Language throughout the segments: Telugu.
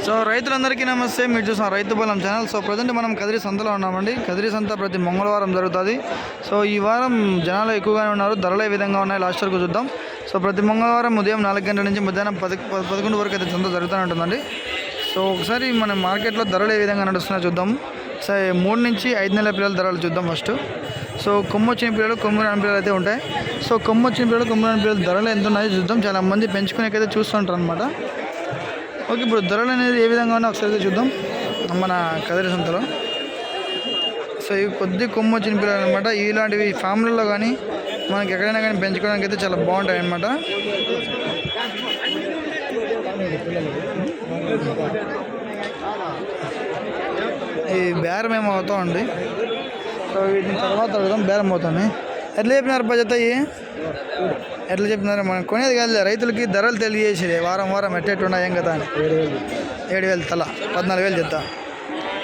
సో రైతులందరికీ నమస్తే. మీరు చూసిన రైతు బలం ఛానల్. సో ప్రజెంట్ మనం కదిరి సంతలో ఉన్నామండి. కదిరి సంత ప్రతి మంగళవారం జరుగుతుంది. సో ఈ వారం జనాలు ఎక్కువగానే ఉన్నారు. ధరలు ఏ విధంగా ఉన్నాయి లాస్ట్ వరకు చూద్దాం. సో ప్రతి మంగళవారం ఉదయం 4 గంటల నుంచి మధ్యాహ్నం 11 వరకు అయితే సంత జరుగుతూనే ఉంటుందండి. సో ఒకసారి మన మార్కెట్లో ధరలు ఏ విధంగా నడుస్తున్నాయో చూద్దాం. సో 3 నుంచి 5 నెలల పిల్లల ధరలు చూద్దాం ఫస్ట్. సో కొమ్ము వచ్చిన పిల్లలు, కొమ్ము రాని పిల్లలు అయితే ఉంటాయి. సో కొమ్ము వచ్చిన పిల్లలు, కొమ్ము రాని పిల్లలు ధరలు ఎంత ఉన్నాయో చూద్దాం. చాలా మంది పెంచుకునేకైతే చూస్తుంటారు అనమాట. ఓకే, ఇప్పుడు ధరలు అనేది ఏ విధంగా ఉన్నా ఒకసారి చూద్దాం మన కదిరి సంతలో. సో ఇవి కొద్ది కొమ్ము వచ్చిన పిల్లలు అనమాట. ఇలాంటివి ఫ్యామిలీలో కానీ మనకి ఎక్కడైనా కానీ పెంచుకోవడానికి అయితే చాలా బాగుంటాయి అన్నమాట. ఈ బేరం ఏమో అవుతామండి. సో వీటిని తర్వాత అడుగుదాం. బేరం అవుతాను. ఎట్లా చెప్పినారు బడ్జెట్ అయ్యి? ఎట్లా చెప్పినారు? మనం కొనేది కాదు, రైతులకి ధరలు తెలియజేసేది. వారం వారం ఎట్టెట్టున్నా ఏం కదా అని 7,000 తల 14,000 జత.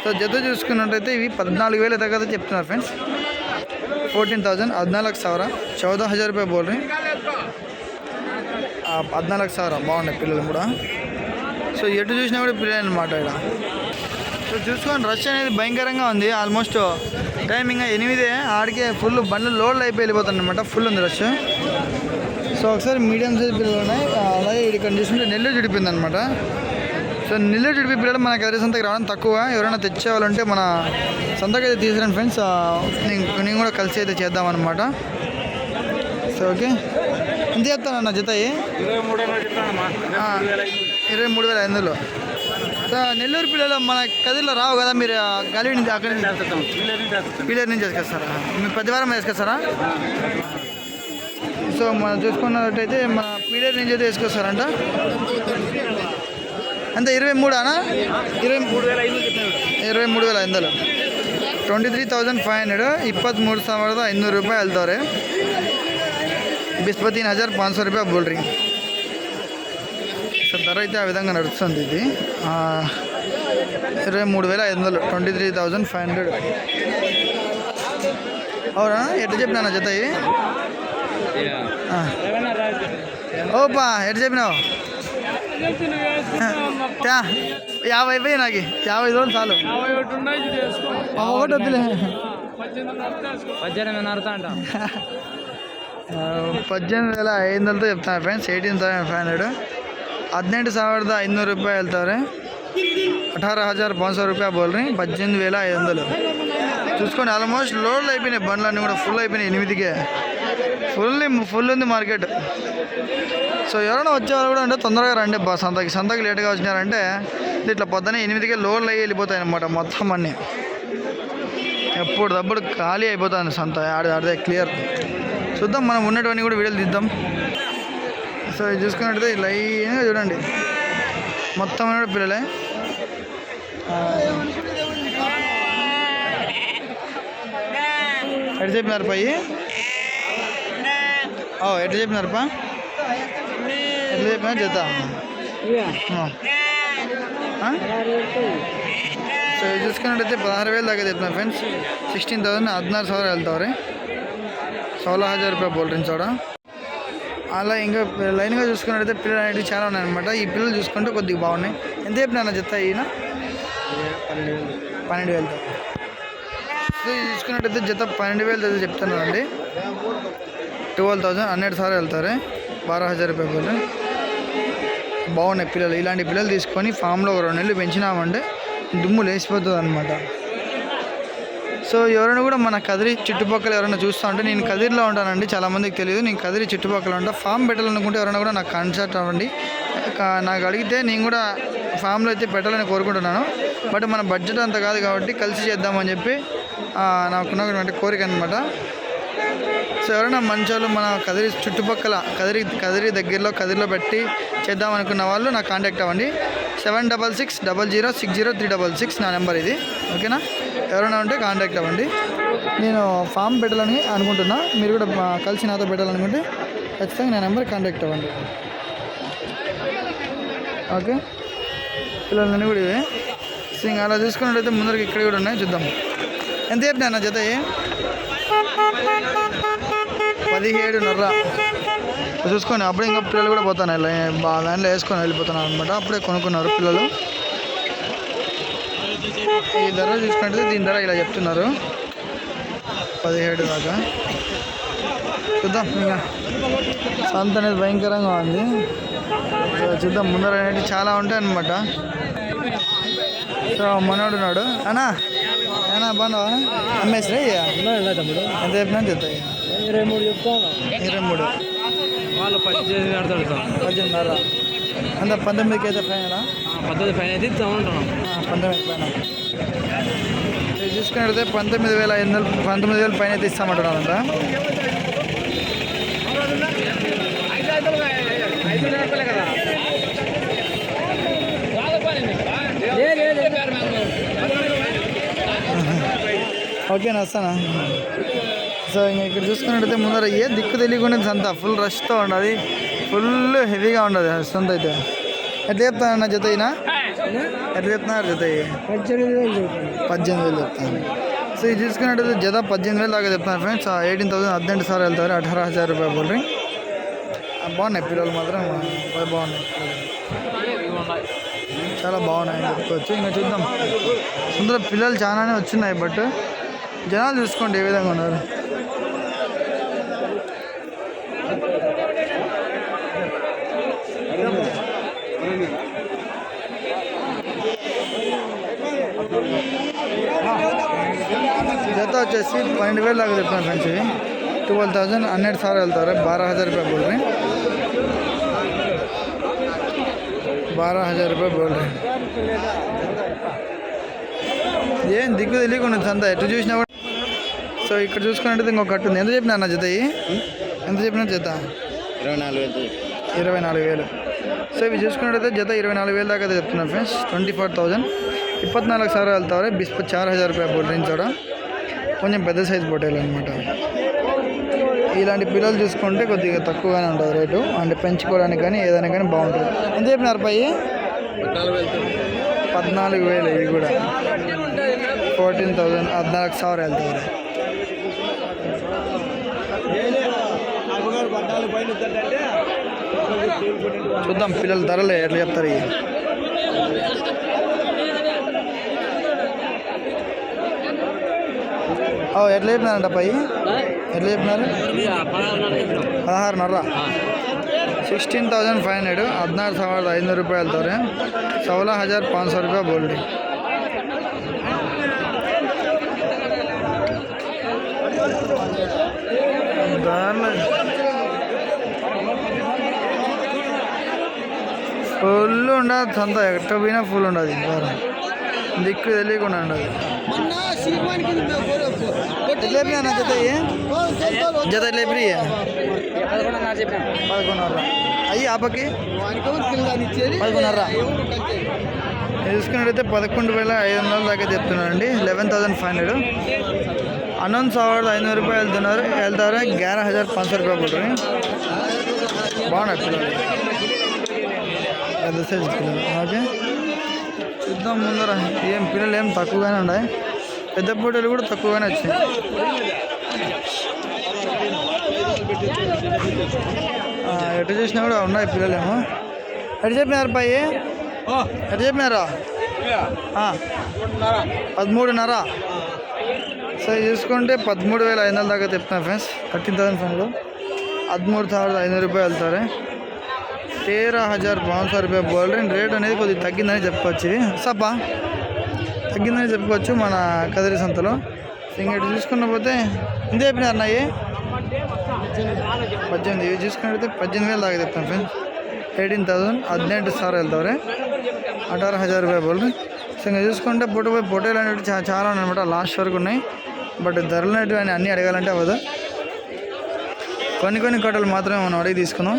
సో జత చూసుకున్నట్టయితే ఇవి 14,000 తగ్గ చెప్తున్నారు ఫ్రెండ్స్. 14,000 14,000 14,000 రూపాయ బోల్ రీ. 14,000 బాగున్నాయి పిల్లలు కూడా. సో ఎటు చూసినా కూడా పిల్లలు అనమాట ఇక్కడ. సో చూసుకోండి, రష్ అనేది భయంకరంగా ఉంది. ఆల్మోస్ట్ టైమింగ్ 8 ఆడికే ఫుల్ బండ్లు లోడ్లు అయిపోయి వెళ్ళిపోతుంది అనమాట. ఫుల్ ఉంది రష్. సో ఒకసారి మీడియం సైజ్ పిల్లలు ఉన్నాయి. అలాగే ఇక్కడ చూసుకుంటే నెల్లూరు చుడిపోయింది అనమాట. సో నెల్లూరు చుడిపి పిల్లలు మన కదిరి సంతకి రావడం తక్కువ. ఎవరైనా తెచ్చేవాళ్ళంటే మన సంతకి అయితే తీసుకురండి ఫ్రెండ్స్. నేను కూడా కలిసి అయితే చేద్దామన్నమాట. సో ఓకే, ఎంత చెప్తానన్న జత? 23,500. సో నెల్లూరు పిల్లలు మన కదిరిలో రావు కదా, మీరు గలి నుంచి అక్కడి నుంచి పిల్లల నుంచి వేసుకొస్తారా? మీరు ప్రతి వారం వేసుకొస్తారా? సో మనం చూసుకున్నట్టయితే మన పీడర్ నుంచి అయితే వేసుకొస్తారంట. అంత 23 23,500 23,500 23,500 ರೂಪಾಯಿ ಹೇಳ್ತವ್ರೆ. 23,500 ರೂಪಾಯಿ बोल रही. సో ధర అయితే ఆ విధంగా నడుస్తుంది. ఇది 23,500 23,500. అవునా? ఎట్లా చెప్పినా జత? ఓపా ఎట్లా చెప్పినావు? 50 అయిపోయి నాకు 50 రోజులు చాలు. ఒకటి వద్దులే. 18,500 చెప్తాను ఫ్రెండ్స్. 18,500 18,500 ರೂಪಾಯಿ ಹೇಳ್ತಾರೆ. 18,500 ರೂಪಾಯಿ बोल रही. 18,500 చూసుకోండి. ఆల్మోస్ట్ లోడ్లు అయిపోయినాయి, బండ్లన్నీ కూడా ఫుల్ అయిపోయినాయి. 8కే ఫుల్ ఉంది మార్కెట్. సో ఎవరైనా వచ్చేవాళ్ళు కూడా అంటే తొందరగా రండి సంతకి లేట్గా వచ్చినారంటే ఇట్లా పొద్దున్నే 8కే లోడ్లు అయ్యి వెళ్ళిపోతాయి అన్నమాట. మొత్తం అన్నీ ఎప్పుడు ఖాళీ అయిపోతుంది సంత. ఆడితే క్లియర్. చూద్దాం, మనం ఉన్నటువంటి కూడా వీడియోలు తీద్దాం. సో ఇది చూసుకున్నట్టయితే లైన్గా చూడండి, మొత్తం కూడా పిల్లలే. ఎటు చెప్పినారు పై? ఎటు చెప్పినారు పా? ఎట్లా చెప్పినారు జత? సో ఇది చూసుకున్నట్టయితే 16,000 దాకా చెప్తున్నారు ఫ్రెండ్స్. 16,000 16,000 వెళ్తారు. 16,000 ರೂಪಾಯಿ बोल रही చోడ. అలా ఇంకా లైన్గా చూసుకున్నట్టయితే పిల్లలు అనేవి చాలా ఉన్నాయన్నమాట. ఈ పిల్లలు చూసుకుంటే కొద్దిగా బాగున్నాయి. ఎంత చెప్పినా జత? ఈయన 12,000. సో ఇది చూసుకున్నట్టయితే జత 12,000 అయితే చెప్తున్నారండి. 12,000 12,000 వెళ్తారు. 12,000 ರೂಪಾಯಿ बोल रही. బాగున్నాయి పిల్లలు. ఇలాంటి పిల్లలు తీసుకొని ఫామ్లో 2 నెలలు పెంచినామంటే దుమ్ము లేచిపోతుంది అనమాట. సో ఎవరైనా కూడా మన కదిరి చుట్టుపక్కల ఎవరైనా చూస్తూ ఉంటే, నేను కదిరిలో ఉంటానండి, చాలామందికి తెలియదు. నేను కదిరి చుట్టుపక్కల ఉంటా. ఫామ్ పెట్టాలనుకుంటే ఎవరైనా కూడా నాకు కాంటాక్ట్ అవ్వండి. నాకు అడిగితే నేను కూడా ఫామ్లో అయితే పెట్టాలని కోరుకుంటున్నాను. బట్ మన బడ్జెట్ అంత కాదు కాబట్టి కలిసి చేద్దామని చెప్పి నాకున్నటువంటి కోరిక అనమాట. సో ఎవరైనా మంచోళ్ళు మన కదిరి చుట్టుపక్కల కదిరి దగ్గరలో కదిరిలో పెట్టి చేద్దామనుకున్న వాళ్ళు నాకు కాంటాక్ట్ అవ్వండి. 7660060366 నా నెంబర్ ఇది. ఓకేనా? ఎవరైనా ఉంటే కాంటాక్ట్ అవ్వండి. నేను ఫామ్ పెట్టాలని అనుకుంటున్నా. మీరు కూడా కలిసి నాతో పెట్టాలనుకుంటే ఖచ్చితంగా నా నెంబర్ కాంటాక్ట్ అవ్వండి. ఓకే, పిల్లలన్నీ కూడా ఇవే. సో ఇంకా అలా చూసుకున్నట్టయితే ముందరికి ఇక్కడ కూడా ఉన్నాయి. చూద్దాం ఎంత చెప్పినా నా జత? 17,500 చూసుకోండి. అప్పుడే ఇంకా పిల్లలు కూడా పోతున్నాయి, లైన్లో వేసుకొని వెళ్ళిపోతున్నారు అనమాట. అప్పుడే కొనుక్కున్నారు పిల్లలు. ఈ ధర చూసుకుంటే దీని ధర ఇలా చెప్తున్నారు 17 దాకా. చూద్దాం ఇంకా సంత అనేది భయంకరంగా ఉంది. సో చూద్దాం ముందర అనేది చాలా ఉంటాయి అన్నమాట. సో మనోడు ఉన్నాడు అన్నా ఏనా బాగున్నావా అమ్మేసిరా తమ్ముడు ఎంత చెప్పినా చెప్తాయి 23 చెప్తాను. 23 వాళ్ళు 18 అంత 19కి అయితే ఫైనలా 19 ఫైన్ అయితే ఇస్తాం ఉంటున్నాం. 19 పైన చూసుకుంటే 19,000 పైన అయితే ఇస్తామంటున్నాను అంతా. ఓకేనా వస్తానా. సో ఇంకా ఇక్కడ చూసుకున్నట్టయితే ముందర ఏ దిక్కు తెలియకుండా సంత ఫుల్ రష్తో ఉండదు, ఫుల్ హెవీగా ఉండదు సంత అయితే. ఎట్లా చెప్తానన్న జత అయినా ఎట్లా చెప్తున్నారు జత 18,000 చెప్తాను. సో ఇది చూసుకున్నట్టయితే జత 18,000 దాకా చెప్తున్నారు ఫ్రెండ్స్. 18,000 18 సార్లు వెళ్తారు 18,000 రూపాయలు బోల్ రింగ్. బాగున్నాయి పిల్లలు మాత్రం బాగున్నాయి, చాలా బాగున్నాయని చెప్పుకోవచ్చు. ఇంకా చూద్దాం ముందర పిల్లలు చాలానే వచ్చినాయి, బట్ జనాలు చూసుకోండి ఏ విధంగా ఉన్నారు. జత వచ్చేసి 12,000 దాకా చెప్తున్నాను ఫ్రెండ్స్. ఇవి 12,000 12 సార్లు వెళ్తారు 12,000 రూపాయలు బోల్ రింగ్. 12,000 రూపాయలు బోల్ రింగ్. ఏం దిక్కు తెలియకుండా సంత ఎటు చూసినా కూడా. సో ఇక్కడ చూసుకున్నట్టు ఇంకొక కట్టు ఉంది. ఎంత చెప్పినా అన్న జత ఎంత చెప్పినా జత 24,000. సో ఇవి చూసుకున్నట్టయితే జత 24,000 దాకా అయితే చెప్తున్నాను ఫ్రెండ్స్. 24,000 24 సార్లు వెళ్తారు 4,000 రూపాయలు బోల్ రింగ్ కూడా కొంచెం పెద్ద సైజ్ పొట్టేలు అనమాట. ఇలాంటి పిల్లలు చూసుకుంటే కొద్దిగా తక్కువగానే ఉంటుంది రేటు, అంటే పెంచుకోవడానికి కానీ ఏదైనా కానీ బాగుంటుంది. ఎంత చెప్పినారు పై 14,000. ఇవి కూడా 14,000 14,000 వెళ్తారు. చూద్దాం పిల్లల ధరలే ఎట్లా చెప్తారు. ఇవి ఎట్లా చెప్పినారంట పై ఎట్లా చెప్పినారు 16,500 16,500 14,500 రూపాయలు వెళ్తారు 16,500 రూపాయ బోల్ రింగ్. ఫుల్ ఉండదు సంత, ఎట్ట పోయినా ఫుల్ ఉండదు, దిక్కు తెలియకుండా ఉండదు. ఎట్లా చెప్పినా జత జత ఎట్లా చెప్పి 11,500 అయ్యి ఆపకి 11,500 చూసుకున్నట్టయితే 11,500 దాకా చెప్తున్నారండి. 11,500 11,500 రూపాయలు వెళ్తున్నారు వెళ్తారు 11,500 రూపాయలు పడుతుంది. బాగున్నాయి పిల్లలు, పెద్ద సైజు పిల్లలు. ఓకే చూద్దాం ముందర ఏం పిల్లలు ఏం తక్కువగానే ఉన్నాయి, పెద్ద పోటీలు కూడా తక్కువగానే వచ్చాయి. ఎటు చూసినా కూడా ఉన్నాయి పిల్లలేమో. ఎటు చెప్పినారు పై ఎటు చెప్పినారా 13,500. సో చూసుకుంటే 13,500 దాకా చెప్తున్నారు ఫ్రెండ్స్. 13,500 13,500 రూపాయలు వెళ్తారు 13,500 రూపాయలు బోల్ రింగ్. రేట్ అనేది కొద్దిగా తగ్గిందని చెప్పుకోవచ్చు, సపా తగ్గిందని చెప్పుకోవచ్చు మన కదిరి సంతలో. ఇంకటి చూసుకున్న పోతే ఇంత చెప్పినారు అన్నాయి 18. ఇవి చూసుకున్నట్టయితే 18,000 దాకా చెప్తాను ఫ్రెండ్స్. 18,000 18 సార్లు వెళ్తారు 18,000 రూపాయలు బోల్ రింగ్. సో ఇంకా చూసుకుంటే పొట్టేలు అనేవి చాలా అనమాట, లాస్ట్ వరకు ఉన్నాయి. బట్ ధరలు అనేవి అన్నీ అడగాలంటే అవ్వదు, కొన్ని కట్టలు మాత్రమే మనం అడిగి తీసుకుందాం.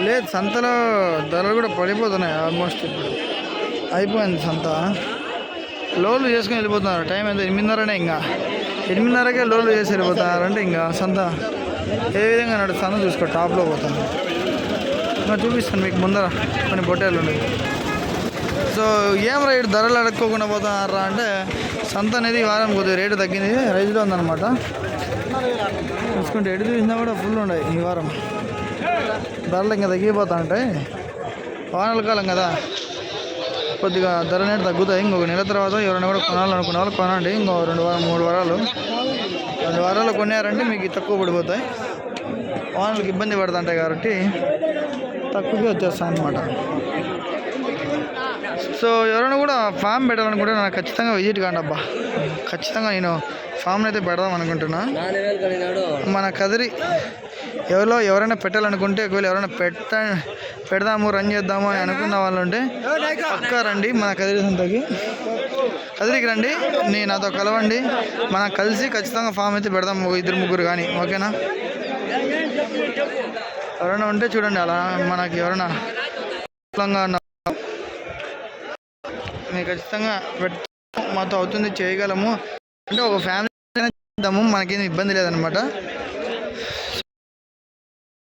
లేదు సంతలో ధరలు కూడా పడిపోతున్నాయి ఆల్మోస్ట్. ఇప్పుడు అయిపోయింది సంత, లోన్లు చేసుకుని వెళ్ళిపోతున్నారు. టైం ఎంత 8:30నే, ఇంకా 8:30కే లోన్లు చేసి వెళ్ళిపోతున్నారంటే ఇంకా సంత ఏ విధంగా నడుస్తుందో చూసుకో. టాప్లో పోతాను, ఇంకా చూపిస్తాను మీకు ముందర కొన్ని పొట్టేలు ఉన్నాయి. సో ఏం రేటు ధరలు అడుక్కోకుండా పోతున్నారా అంటే సంత అనేది ఈ వారం కొద్దిగా రేటు తగ్గింది, రైజ్లో ఉందన్నమాట. చూసుకుంటే ఎటు చూసినా కూడా ఫుల్ ఉన్నాయి ఈ వారం. ధరలు ఇంకా తగ్గిపోతా ఉంటాయి, వానల కాలం కదా, కొద్దిగా ధర అనేది తగ్గుతాయి. ఇంకొక నెల తర్వాత ఎవరైనా కూడా కొనాలనుకునే వాళ్ళు కొనండి. ఇంకో 3 వారాలు 2 వారాలు కొన్నారంటే మీకు తక్కువ పడిపోతాయి. వానలకు ఇబ్బంది పడుతుంటాయి కాబట్టి తక్కువగా వచ్చేస్తాయి అన్నమాట. సో ఎవరైనా కూడా ఫామ్ పెట్టాలనుకుంటే నాకు ఖచ్చితంగా విజిట్ కాండి అబ్బా. ఖచ్చితంగా నేను ఫామ్ని అయితే పెడదాం అనుకుంటున్నా. మన కదిరి ఎవరైనా పెట్టాలనుకుంటే, ఒకవేళ ఎవరైనా పెడదాము రన్ చేద్దాము అని అనుకున్న వాళ్ళు ఉంటే పక్కా రండి మన కదిరి సంతకి. కదిరికి రండి, నాతో కలవండి, మనం కలిసి ఖచ్చితంగా ఫామ్ అయితే పెడదాం, 2-3 కానీ. ఓకేనా? ఎవరైనా ఉంటే చూడండి, అలా మనకి ఎవరైనా మేము ఖచ్చితంగా మాతో అవుతుంది, చేయగలము అంటే ఒక ఫ్యామిలీ చేద్దాము, మనకేం ఇబ్బంది లేదనమాట.